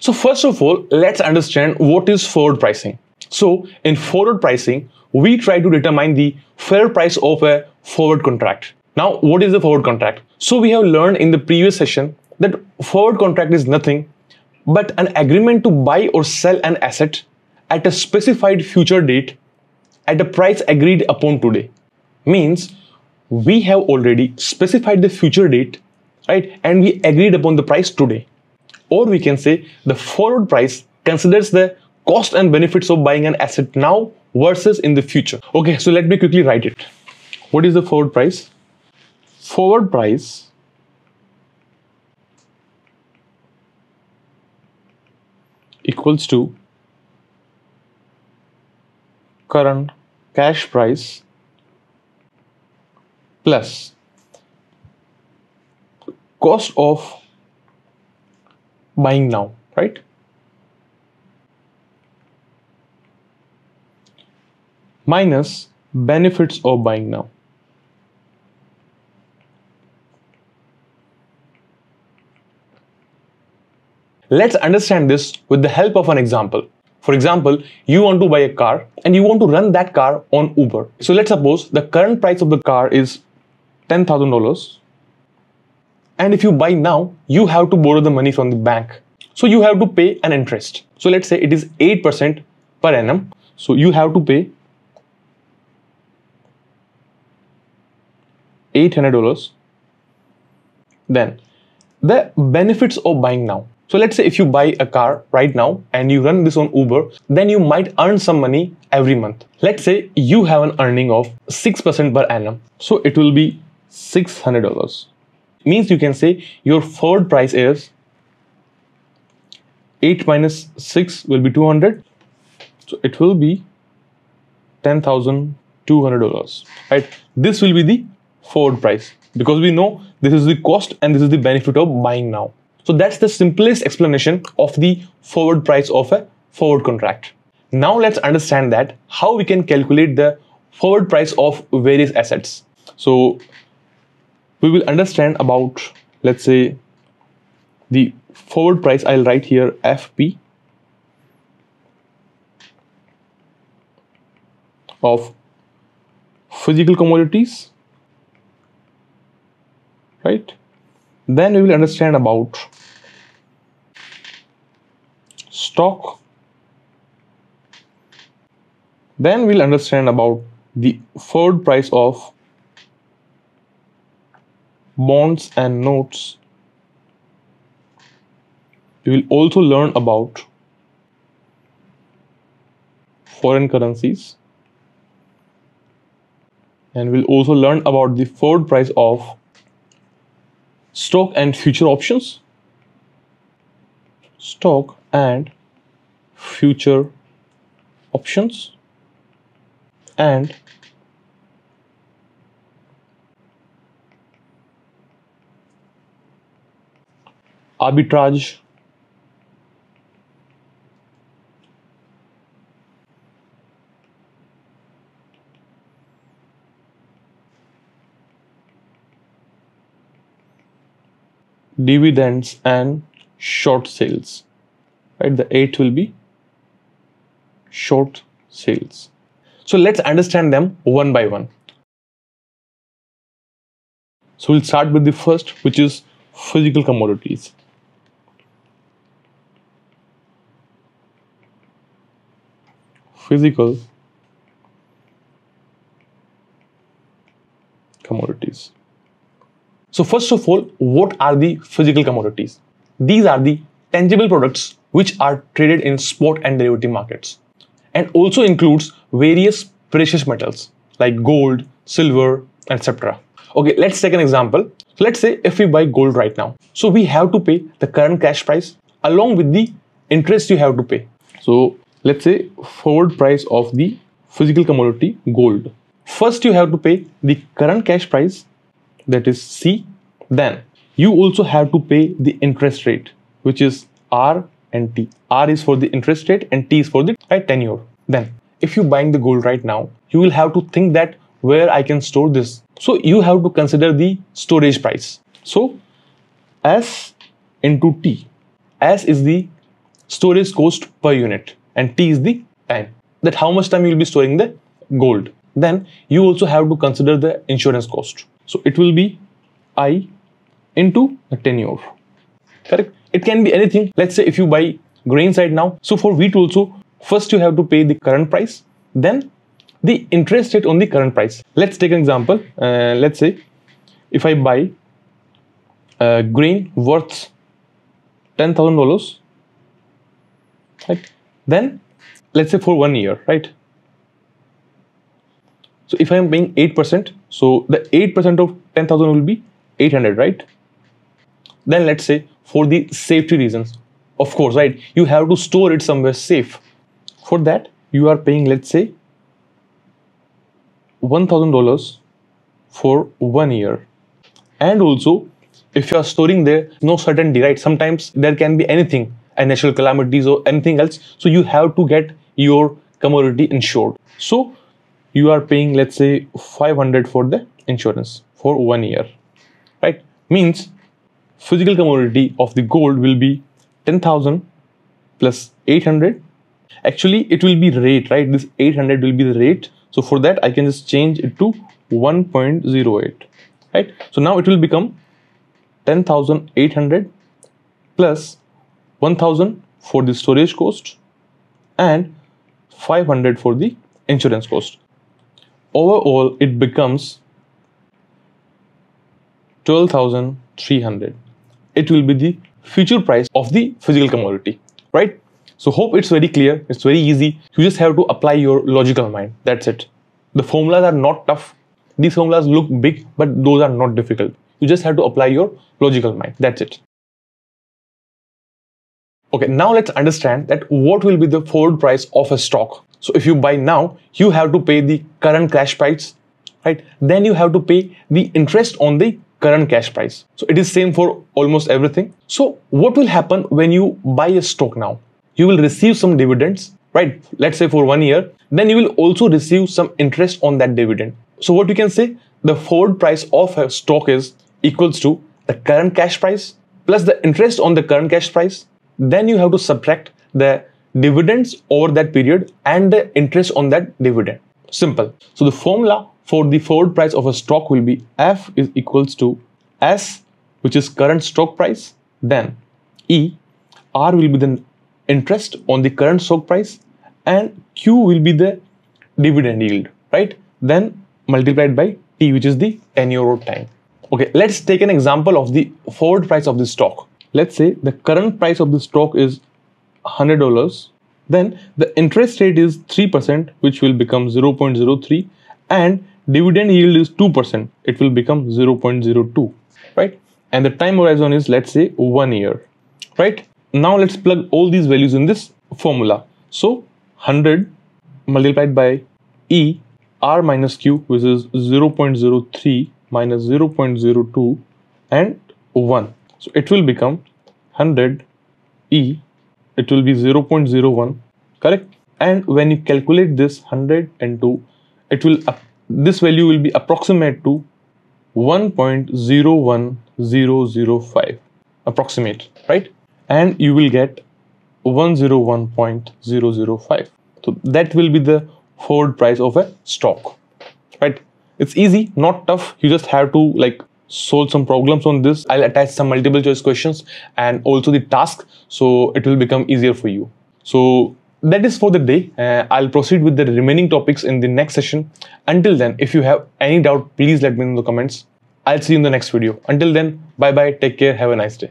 So first of all, let's understand what is forward pricing. So in forward pricing, we try to determine the fair price of a forward contract. Now, what is the forward contract? So we have learned in the previous session that forward contract is nothing but an agreement to buy or sell an asset at a specified future date at a price agreed upon today. Means we have already specified the future date, right? And we agreed upon the price today. Or we can say the forward price considers the cost and benefits of buying an asset now versus in the future. Okay, so let me quickly write it. What is the forward price? Forward price equals to current cash price plus cost of buying now, right? Minus benefits of buying now. Let's understand this with the help of an example. For example, you want to buy a car and you want to run that car on Uber. So let's suppose the current price of the car is $10,000. And if you buy now, you have to borrow the money from the bank. So you have to pay an interest. So let's say it is 8% per annum. So you have to pay $800. Then the benefits of buying now. So let's say if you buy a car right now and you run this on Uber, then you might earn some money every month. Let's say you have an earning of 6% per annum. So it will be $600. Means you can say your forward price is 8 minus 6 will be 200. So it will be $10,200, right? This will be the forward price because we know this is the cost and this is the benefit of buying now. So that's the simplest explanation of the forward price of a forward contract. Now let's understand that how we can calculate the forward price of various assets. So we will understand about, let's say, the forward price. I'll write here FP of physical commodities, right? Then we will understand about stock. Then we'll understand about the forward price of bonds and notes. We will also learn about foreign currencies. And we'll also learn about the forward price of stock and future options. Stock and future options. And arbitrage. Dividends and short sales, right? The 8 will be short sales. So let's understand them one by one. So we'll start with the first, which is physical commodities. Physical commodities. So first of all, what are the physical commodities? These are the tangible products which are traded in spot and derivative markets, and also includes various precious metals like gold, silver, etc. Okay, let's take an example. So let's say if we buy gold right now, so we have to pay the current cash price along with the interest you have to pay. So let's say forward price of the physical commodity gold. First you have to pay the current cash price, that is C. Then you also have to pay the interest rate, which is R and T. R is for the interest rate and T is for the tenure. Then if you're buying the gold right now, you will have to think that where I can store this. So you have to consider the storage price. So S into T. S is the storage cost per unit, and T is the time, that how much time you will be storing the gold. Then you also have to consider the insurance cost. So it will be I into the tenure. Correct? It can be anything. Let's say if you buy grain side now, so for wheat also, first you have to pay the current price, then the interest rate on the current price. Let's take an example. Let's say if I buy grain worth $10,000, right? Then let's say for 1 year, right? So if I am paying 8%, so the 8% of 10,000 will be 800, right? Then let's say for the safety reasons, of course, right? You have to store it somewhere safe. For that, you are paying, let's say, $1,000 for 1 year. And also, if you are storing there, no certainty, right? Sometimes there can be anything, natural calamities or anything else. So you have to get your commodity insured. So you are paying, let's say, 500 for the insurance for 1 year, right? Means physical commodity of the gold will be 10,000 plus 800. Actually, it will be rate, right? This 800 will be the rate. So for that, I can just change it to 1.08, right? So now it will become 10,800 plus 1,000 for the storage cost and 500 for the insurance cost. Overall, it becomes 12,300. It will be the future price of the physical commodity, right? So hope it's very clear. It's very easy. You just have to apply your logical mind. That's it. The formulas are not tough. These formulas look big, but those are not difficult. You just have to apply your logical mind. That's it. Okay, now let's understand that what will be the forward price of a stock. So if you buy now, you have to pay the current cash price, right? Then you have to pay the interest on the current cash price. So it is same for almost everything. So what will happen when you buy a stock now? You will receive some dividends, right? Let's say for 1 year. Then you will also receive some interest on that dividend. So what you can say, the forward price of a stock is equals to the current cash price plus the interest on the current cash price. Then you have to subtract the dividends over that period and the interest on that dividend. Simple. So the formula for the forward price of a stock will be F is equals to S, which is current stock price, then E, R will be the interest on the current stock price, and Q will be the dividend yield, right? Then multiplied by T, which is the tenure or time. Okay, let's take an example of the forward price of the stock. Let's say the current price of the stock is $100. Then the interest rate is 3%, which will become 0.03, and dividend yield is 2%. It will become 0.02, right? And the time horizon is, let's say, 1 year, right? Now let's plug all these values in this formula. So 100 multiplied by E, R minus Q, which is 0.03 minus 0.02 and 1. So it will become 100 E, it will be 0.01, correct? And when you calculate this 100 and 2, it will this value will be approximate to 1.01005, approximate, right? And you will get 101.005. So that will be the forward price of a stock, right? It's easy, not tough. You just have to solve some problems on this. I'll attach some multiple choice questions and also the task, so it will become easier for you. So that is for the day. I'll proceed with the remaining topics in the next session. Until then, if you have any doubt, please let me know in the comments. I'll see you in the next video. Until then, bye bye, take care, have a nice day.